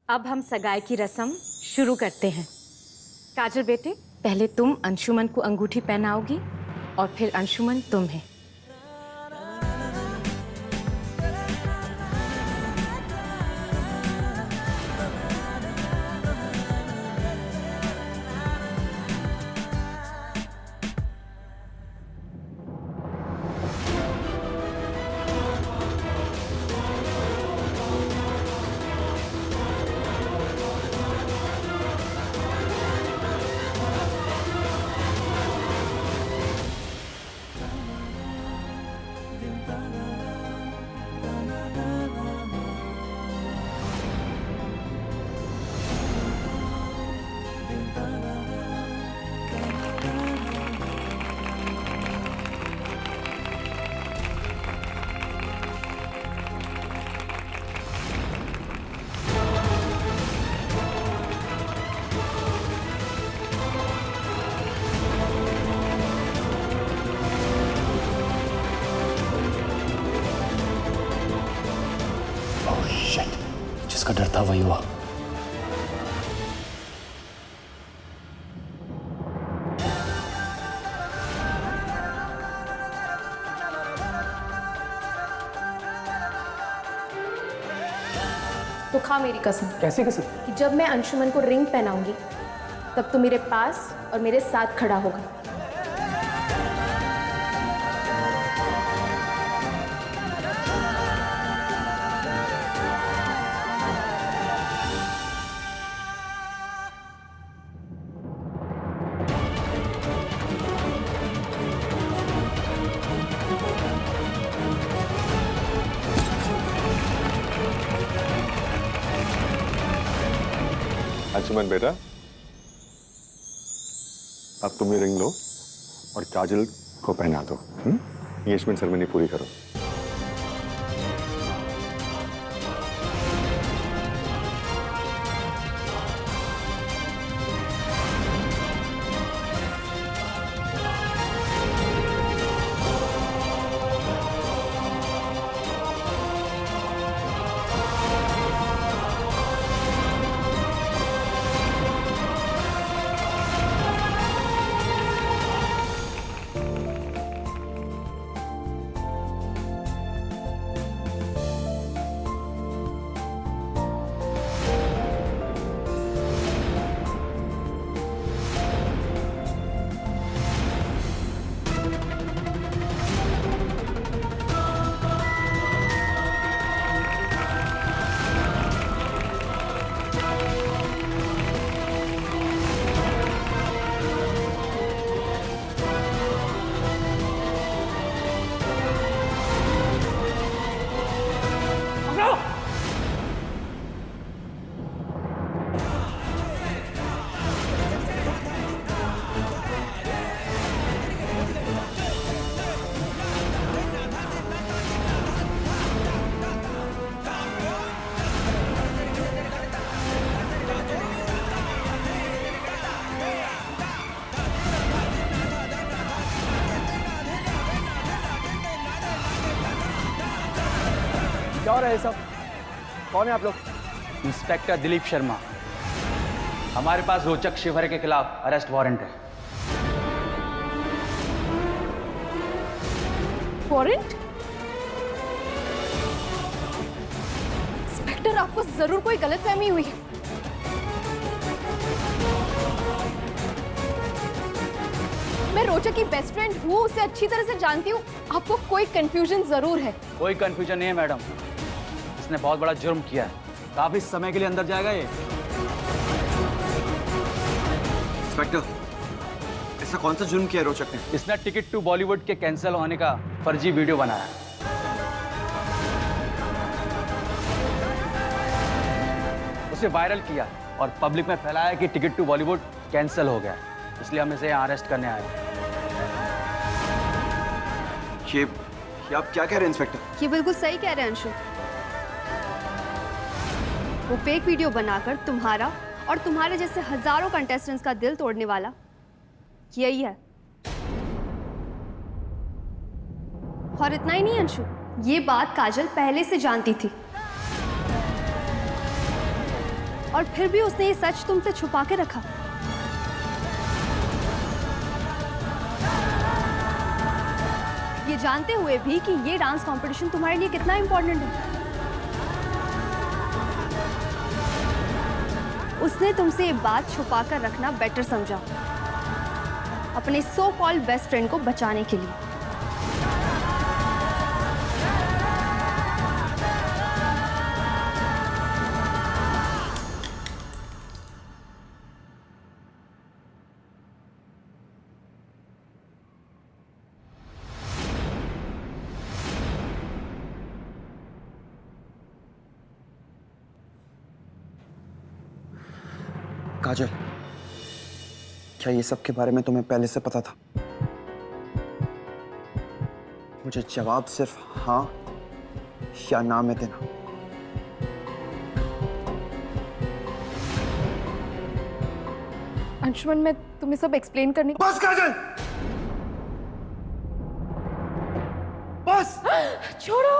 अब हम सगाई की रस्म शुरू करते हैं। काजल बेटे, पहले तुम अंशुमन को अंगूठी पहनाओगी और फिर अंशुमन तुम्हें। जिसका डर था वही हुआ। तो खा मेरी कसम। कैसी कसम? कि जब मैं अंशुमन को रिंग पहनाऊंगी तब तू मेरे पास और मेरे साथ खड़ा होगा। अंशुमन बेटा, अब तुम ये रिंग लो और काजल को पहना दो। एंगेजमेंट सेरेमनी पूरी करो। क्या हो रहा है सब? कौन है आप लोग? इंस्पेक्टर दिलीप शर्मा। हमारे पास रोचक शिवहर के खिलाफ अरेस्ट वारंट है। वारंट? इंस्पेक्टर, आपको जरूर कोई गलतफहमी हुई है। मैं रोचक की बेस्ट फ्रेंड हूँ, उसे अच्छी तरह से जानती हूँ। आपको कोई कंफ्यूजन जरूर है। कोई कंफ्यूजन नहीं है मैडम, इसने बहुत बड़ा जुर्म किया है। काफी समय के लिए अंदर जाएगा ये। इंस्पेक्टर, ऐसा कौन सा जुर्म किया रोचक ने? इसने टिकट टू बॉलीवुड के कैंसिल होने का फर्जी वीडियो बनाया है। उसे वायरल किया और पब्लिक में फैलाया कि टिकट टू बॉलीवुड कैंसिल हो गया, इसलिए हम इसे यहाँ अरेस्ट करने आए हैं। ये आप क्या कह रहे हैं इंस्पेक्टर? ये बिल्कुल सही कह रहे हैं अंशु। वो फेक वीडियो बनाकर तुम्हारा और तुम्हारे जैसे हजारों कंटेस्टेंट्स का दिल तोड़ने वाला यही है। और इतना ही नहीं अंशु, ये बात काजल पहले से जानती थी। और फिर भी उसने ये सच तुमसे छुपा के रखा। ये जानते हुए भी कि ये डांस कंपटीशन तुम्हारे लिए कितना इंपॉर्टेंट है। उसने तुमसे ये बात छुपा कर रखना बेटर समझा, अपने सो कॉल्ड बेस्ट फ्रेंड को बचाने के लिए। काजल, क्या ये सब के बारे में तुम्हें पहले से पता था? मुझे जवाब सिर्फ हाँ या ना में देना। अंशुमन, मैं तुम्हें सब एक्सप्लेन करने। बस काजल, बस। छोड़ो।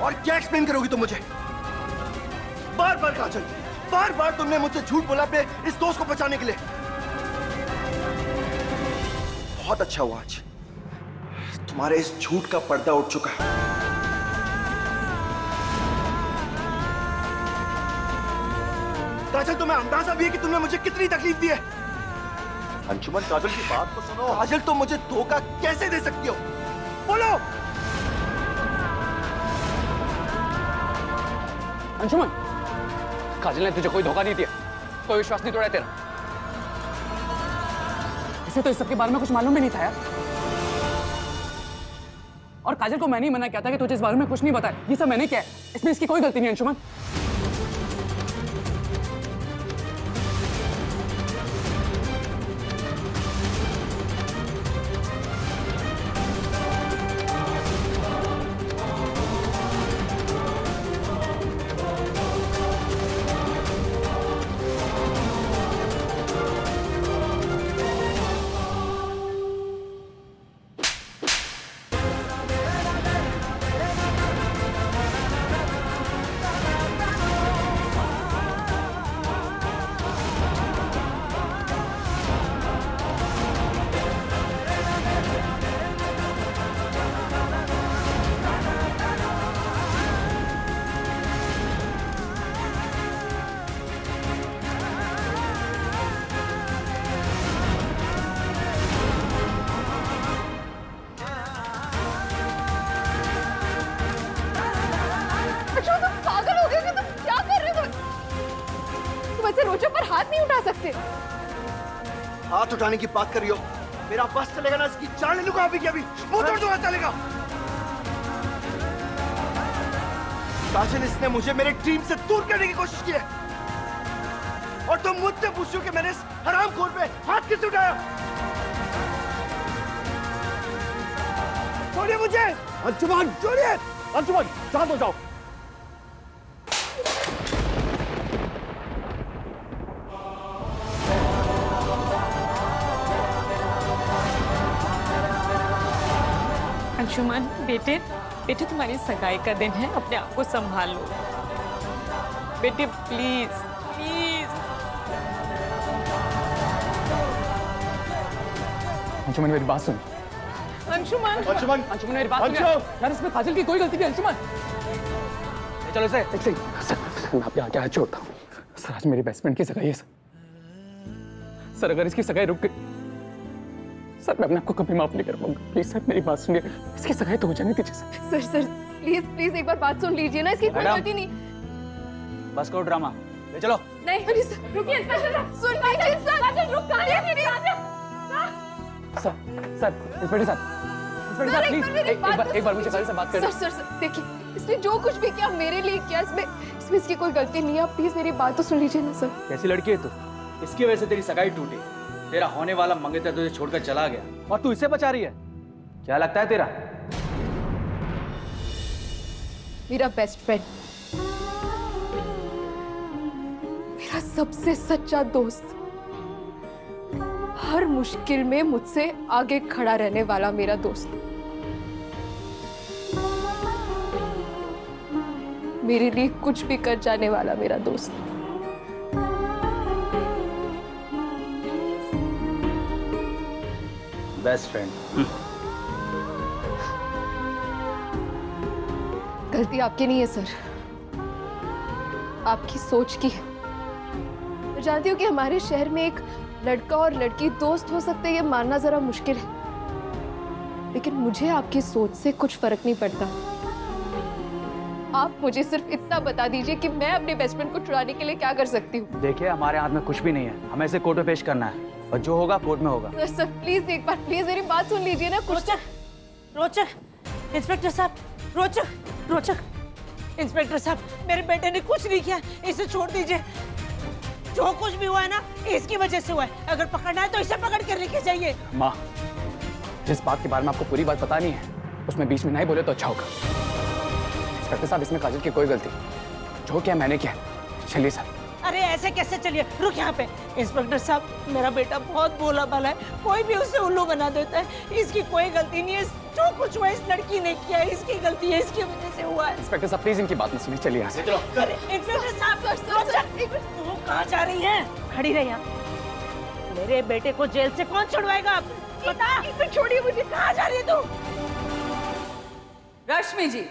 और क्या एक्सप्लेन करोगी तुम मुझे? बार बार काजल, बार बार तुमने मुझसे झूठ बोला अपने इस दोस्त को बचाने के लिए। बहुत अच्छा हुआ आज तुम्हारे इस झूठ का पर्दा उठ चुका है। काजल, तुम्हें अंदाजा भी है कि तुमने मुझे कितनी तकलीफ दी है। अंशुमन, काजल की बात तो सुनो। काजल, तुम मुझे धोखा कैसे दे सकती हो? बोलो। अंशुमन, काजल ने तुझे कोई धोखा नहीं दिया, कोई विश्वास नहीं तोड़ा तेरा। इसे तो इस सब के बारे में कुछ मालूम भी नहीं था यार। और काजल को मैंने ही मना किया था कि तुझे इस बारे में कुछ नहीं बताया। ये सब मैंने किया है, इसमें इसकी कोई गलती नहीं अंशुमन। रोजा पर हाथ नहीं उठा सकते। हाथ उठाने की बात कर रही हो? मेरा बस चलेगा ना, इसकी जान ले लूंगा अभी की अभी। मुंह तोड़ दूंगा, चलेगा। काजल, इसने मुझे मेरे ड्रीम से दूर करने की कोशिश की है और तुम मुझसे पूछो कि मैंने इस हरामखोर पे हाथ किस उठाया? छोड़िए मुझे। अंशुमन, छोड़िए। अंशुमन, शांत हो जाओ। अंशुमन, बेटे बेटे तुम्हारी सगाई का दिन है, अपने आप को संभाल लो बेटे, प्लीज प्लीज। अंशुमन, मेरी बात सुन। अंशुमन, अंशुमन, अंशुमन, मेरी बात सुन यार। इसमें काजल की कोई गलती नहीं अंशुमन। चलो इसे मैं आपके आगे हाथ छोड़ता हूँ। सर, आज मेरी बेस्ट फ्रेंड की सगाई है सर। अगर इसकी सगाई रुक गई सर, मैं अपने आपको कभी माफ नहीं कर पाऊंगा। प्लीज सर, मेरी बात सुनिए। इसकी सगाई तो हो जाने दीजिए सर। सर प्लीज प्लीज एक बार बात सुन लीजिए ना, इसकी कोई गलती नहीं। बस करो ड्रामा, ले चलो। नहीं सर, रुकिए। सुन लीजिए सर, रुक कहां मेरी सर इंस्पेक्टर साहब प्लीज एक बार मुझे काजल से बात करें। सर देखिए, इसने जो कुछ भी किया मेरे लिए किया, इसमें इसकी कोई गलती नहीं है। आप प्लीज मेरी बात तो सुन लीजिए ना सर। कैसी लड़की है तू? इसकी वजह से तेरी सगाई टूटी, तेरा होने वाला मंगेतर तुझे छोड़कर चला गया और तू इसे बचा रही है। क्या लगता है तेरा? मेरा बेस्ट फ्रेंड सबसे सच्चा दोस्त, हर मुश्किल में मुझसे आगे खड़ा रहने वाला मेरा दोस्त, मेरे लिए कुछ भी कर जाने वाला मेरा दोस्त। Best friend. गलती आपकी नहीं है सर, आपकी सोच की है। मैं जानती हूँ कि हमारे शहर में एक लड़का और लड़की दोस्त हो सकते हैं, ये मानना जरा मुश्किल है, लेकिन मुझे आपकी सोच से कुछ फर्क नहीं पड़ता। आप मुझे सिर्फ इतना बता दीजिए कि मैं अपने बेस्ट फ्रेंड को छुड़ाने के लिए क्या कर सकती हूँ। देखिए, हमारे हाथ में कुछ भी नहीं है, हमें इसे कोर्ट में पेश करना है और जो होगा कोर्ट में होगा। सर सर प्लीज एक बार प्लीज मेरी बात सुन लीजिए ना। कुछ रोचक, इंस्पेक्टर साहब, रोचक, रोचक, इंस्पेक्टर साहब, मेरे बेटे ने कुछ नहीं किया, इसे छोड़ दीजिए। जो कुछ भी हुआ है ना, इसकी वजह से हुआ है। अगर पकड़ना है तो इसे पकड़ कर लेके जाइए। माँ, जिस बात के बारे में आपको पूरी बात पता नहीं है, उसमें बीच में नहीं बोले तो अच्छा होगा। इंस्पेक्टर साहब, इसमें काजल की कोई गलती, जो क्या मैंने किया। चलिए सर। अरे ऐसे कैसे, चलिए रुक यहाँ पे। इंस्पेक्टर साहब, मेरा बेटा बहुत भोला भाला है, कोई भी उसे उल्लू बना देता है। इसकी कोई गलती नहीं है, जो कुछ हुआ इस लड़की ने किया है, इसकी गलती है, इसकी वजह से हुआ है। इंस्पेक्टर साहब प्लीज इनकी बात मत सुनिए, चलिए यहाँ से। इंस्पेक्टर साहब, तुम कहाँ जा रही हैं? खड़ी रही यहाँ। मेरे बेटे को जेल से कौन छुड़वाएगा? आप बता। छोड़िए मुझे, कहाँ जा रही है तू? रश्मि जी,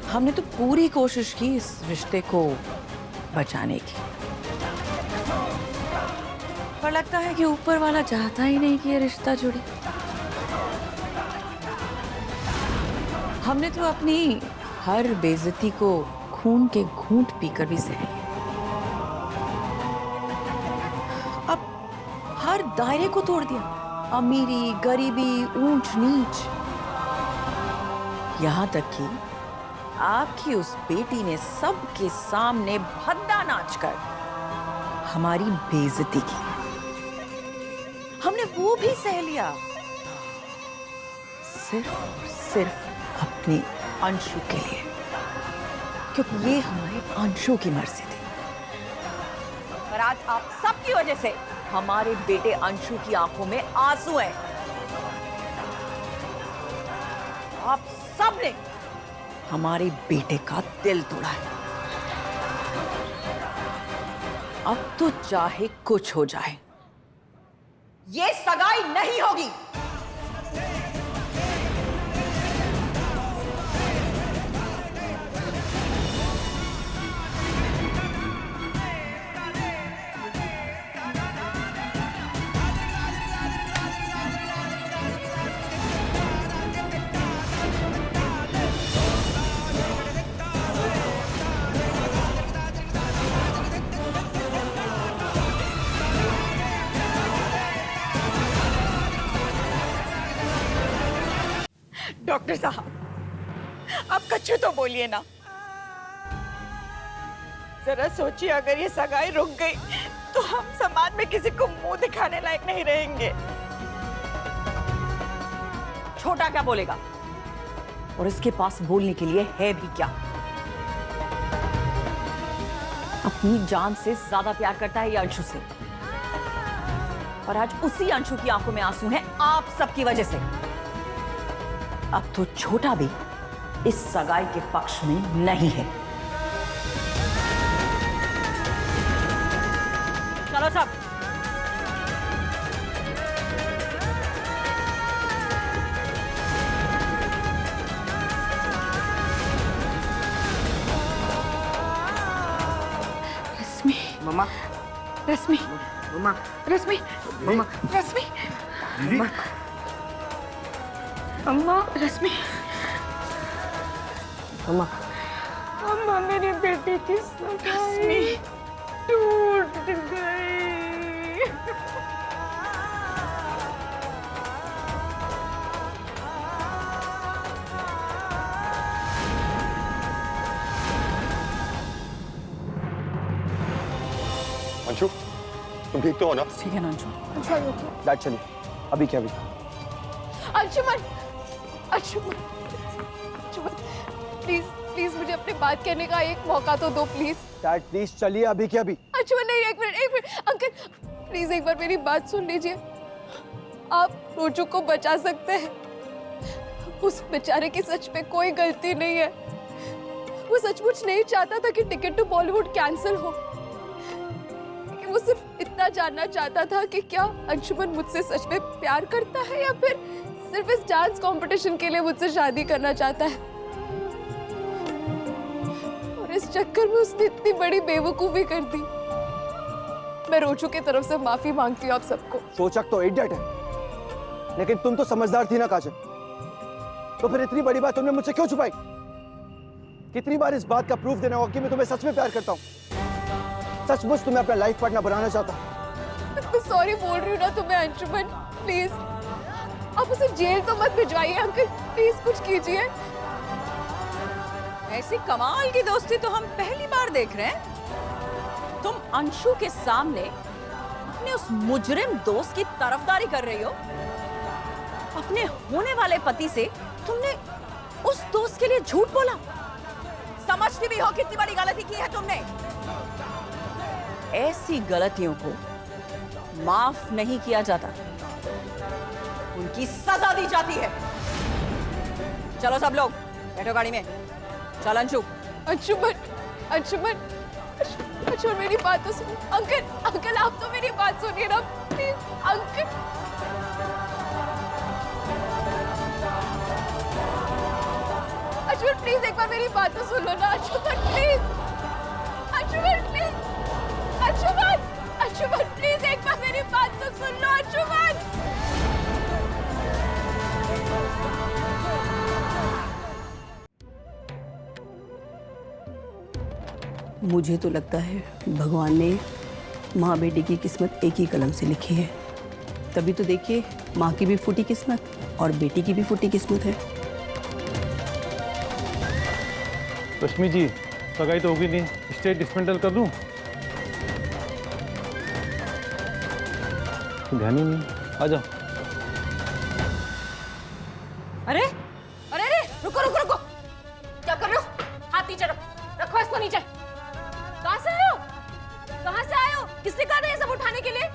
हमने तो पूरी कोशिश की इस रिश्ते को बचाने की, पर लगता है कि ऊपर वाला चाहता ही नहीं कि ये रिश्ता जुड़े। हमने तो अपनी हर बेइज्जती को खून के घूंट पीकर भी सह लिया। अब हर दायरे को तोड़ दिया, अमीरी, गरीबी, ऊंच नीच, यहां तक कि आपकी उस बेटी ने सबके सामने भद्दा नाचकर हमारी बेइज्जती की। हमने वो भी सह लिया, सिर्फ अपने अंशु के लिए, क्योंकि ये हमारे अंशु की मर्जी थी। पर आज आप सबकी वजह से हमारे बेटे अंशु की आंखों में आंसू हैं। आप सबने हमारे बेटे का दिल तोड़ा है। अब तो चाहे कुछ हो जाए, ये सगाई नहीं होगी। डॉक्टर साहब, आप कच्चू तो बोलिए ना। जरा सोचिए, अगर ये सगाई रुक गई तो हम समाज में किसी को मुंह दिखाने लायक नहीं रहेंगे। छोटा क्या बोलेगा, और इसके पास बोलने के लिए है भी क्या? अपनी जान से ज्यादा प्यार करता है ये अंशु से, और आज उसी अंशु की आंखों में आंसू हैं आप सबकी वजह से। अब तो छोटा भी इस सगाई के पक्ष में नहीं है। चलो सब। रश्मि, मम्मा, रश्मि, मम्मा, रश्मि, मम्मा, रश्मि, दीदी, अम्मा, रश्मि, मम्मा, अम्मा, मेरी बेटी की सगाई टूट गई। अंशु, तुम ठीक तो हो ना? ठीक है ना अंशु? अच्छा डैड चलिए, अभी क्या भी। अंशुमन, अंशुमन, प्लीज प्लीज मुझे अपनी बात कहने का एक मौका तो दो प्लीज। डैड प्लीज चलिए अभी के अभी। अंशुमन नहीं, एक मिनट अंकल प्लीज एक बार मेरी बात सुन लीजिए। आप रोजू को बचा सकते हैं। उस बेचारे की सच में कोई गलती नहीं है। वो सचमुच नहीं चाहता था कि टिकट टू बॉलीवुड कैंसिल हो। वो सिर्फ इतना जानना चाहता था कि क्या अंशुमन मुझसे सच में प्यार करता है या फिर सिर्फ इस डांस कंपटीशन के लिए मुझसे शादी करना चाहता है। और इस चक्कर में उसने इतनी बड़ी बेवकूफी कर दी। मैं रोजू की तरफ से माफी मांगती हूँ आप सबको। सोचक तो इडियट है, लेकिन तुम तो समझदार थी ना काजल, तो फिर इतनी बड़ी बात तुमने मुझसे क्यों छुपाई? कितनी बार इस बात का प्रूफ देना होगा कि मैं तुम्हें सच में प्यार करता हूँ, सचमुच तुम्हें अपना लाइफ पार्टनर बनाना चाहता हूँ। मैं सॉरी बोल रही हूँ ना तुम्हें अंशुमन, प्लीज आप उसे जेल तो मत भिजवाइए अंकल, प्लीज कुछ कीजिए। ऐसी कमाल की दोस्ती तो हम पहली बार देख रहे हैं। तुम अंशु के सामने अपने उस मुजरिम दोस्त की तरफदारी कर रही हो। अपने होने वाले पति से तुमने उस दोस्त के लिए झूठ बोला। समझती भी हो कितनी बड़ी गलती की है तुमने। ऐसी गलतियों को माफ नहीं किया जाता, उनकी सजा दी जाती है। चलो सब लोग बैठो गाड़ी में। चल अंशु। अंशुमन अंशुमन अंशुमन मेरी बात तो सुनो। अंकल अंकल आप तो मेरी बात सुनिए ना प्लीज अंकल। अंशुमन प्लीज एक बार मेरी बात तो सुन लो ना। Anshuman please, Anshuman please, Anshuman Anshuman please एक बार मेरी बात तो सुन लो अंशुमन। मुझे तो लगता है भगवान ने माँ बेटी की किस्मत एक ही कलम से लिखी है। तभी तो देखिए माँ की भी फूटी किस्मत और बेटी की भी फूटी किस्मत है। रश्मि जी, सगाई तो होगी नहीं, स्टेट डिसमेंटल कर दूं? ध्यान ही नहीं। आ जाओ। अरे अरे अरे रुको रुको रुको, क्या कर रहे हो? हाथ नीचे रखो, रखो इसको नीचे। कहाँ से आए हो? कहाँ से आए हो? किसने कहा था ये सब उठाने के लिए?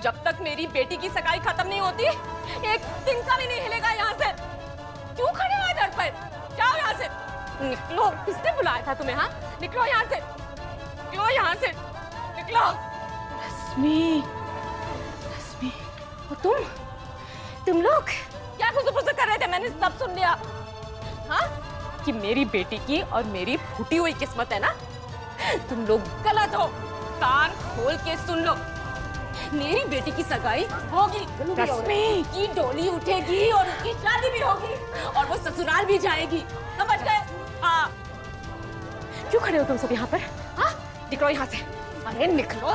जब तक मेरी बेटी की सगाई खत्म नहीं होती एक दिन का भी नहीं हिलेगा यहाँ से। क्यों खड़े हो इधर पर? जाओ यहाँ से, निकलो। किसने बुलाया था तुम्हें? हाँ निकलो यहाँ से, निकलो यहाँ से, निकलो। रश्मि, रश्मि, और तुम लोग क्या खुशबू कर रहे थे? मैंने सब सुन लिया। हाँ कि मेरी बेटी की और मेरी फूटी हुई किस्मत है ना। तुम लोग गलत हो। कान खोल के सुन लो, मेरी बेटी की सगाई होगी, रश्मि की डोली उठेगी और उसकी शादी भी होगी और वो ससुराल भी जाएगी। समझ गए? हाँ। क्यों खड़े हो तुम सब यहाँ पर? हाँ निकलो यहाँ से। अरे निकलो।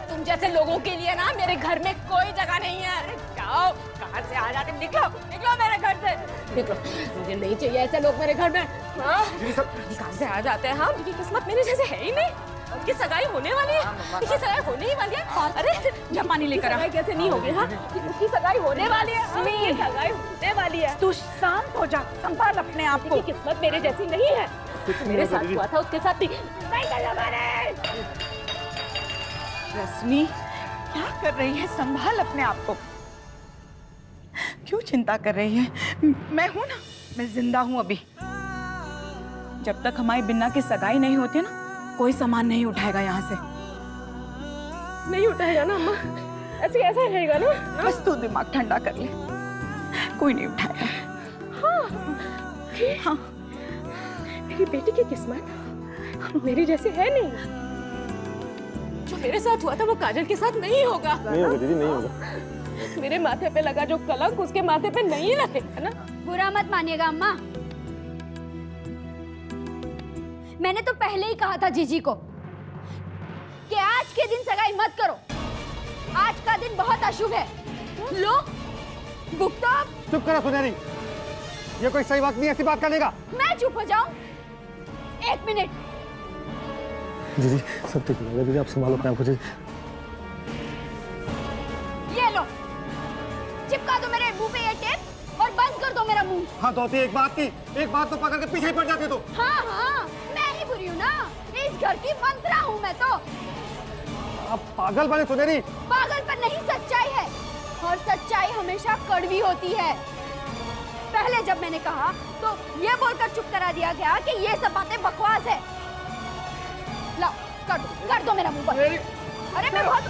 तुम जैसे लोगों के लिए ना मेरे घर में कोई जगह नहीं है। अरे जाओ, कहाँ से आ जाते? निकलो निकलो मेरे घर से, निकलो। मुझे नहीं चाहिए ऐसे लोग मेरे घर में। हाँ कहाँ से आ जाते हैं? हाँ मेरी किस्मत मेरे जैसे है ही नहीं। उसकी सगाई होने वाली है, उसकी सगाई होने ही वाली है। अरे जब पानी लेकर आ, कैसे नहीं होगी? हाँ उसकी सगाई होने वाली है, उसकी सगाई होने वाली है। तू शांत हो जा, संभाल अपने आप को। किस्मत मेरे जैसी नहीं है। मेरे साथ हुआ था उसके साथ भी नहीं करना मैंने। रश्मि क्या कर रही है? संभाल अपने आप को। क्यों चिंता कर रही है? मैं हूं ना, मैं जिंदा हूं अभी। जब तक हमारी बिन्ना की सगाई नहीं होती ना, कोई सामान नहीं उठाएगा यहाँ से। नहीं उठाएगा ना अम्मा? ऐसे कैसे रहेगा ना? बस तू दिमाग ठंडा कर ले, कोई नहीं उठाएगा। हाँ हाँ मेरी बेटी की किस्मत मेरी जैसे है नहीं। जो मेरे साथ हुआ था वो काजल के साथ नहीं होगा। नहीं होगा दीदी, नहीं होगा। मेरे माथे पे लगा जो कलंक उसके माथे पे नहीं लगेगा ना। बुरा मत मानिएगा अम्मा, मैंने तो पहले ही कहा था जीजी को कि आज के दिन सगाई मत करो। आज का दिन बहुत अशुभ है। लो भुगतो। चुप करो सुनहरी, ये कोई सही बात नहीं है ऐसी बात करने का। मैं चुप हो जाऊं? एक मिनट। दीदी सब ठीक है दीदी, आप संभालो अपने आप को। ये लो, चिपका दो मेरे मुंह पे ये टेप बंद कर दो मेरा मुंह। हाँ धोती, एक बात तो पकड़ के पीछे ही पड़ जाती तू। हाँ हाँ, मैं ही बुरी हूँ ना, इस घर की मंत्रा हूँ मैं तो। अब पागल बने सुनेरी। पागल पर नहीं, सच्चाई है, और सच्चाई हमेशा कड़वी होती है। पहले जब मैंने कहा तो ये बोलकर चुप करा दिया गया कि ये सब बातें बकवास है। लाओ कर दो मेरा मुंह बंद। अरे मैं बहुत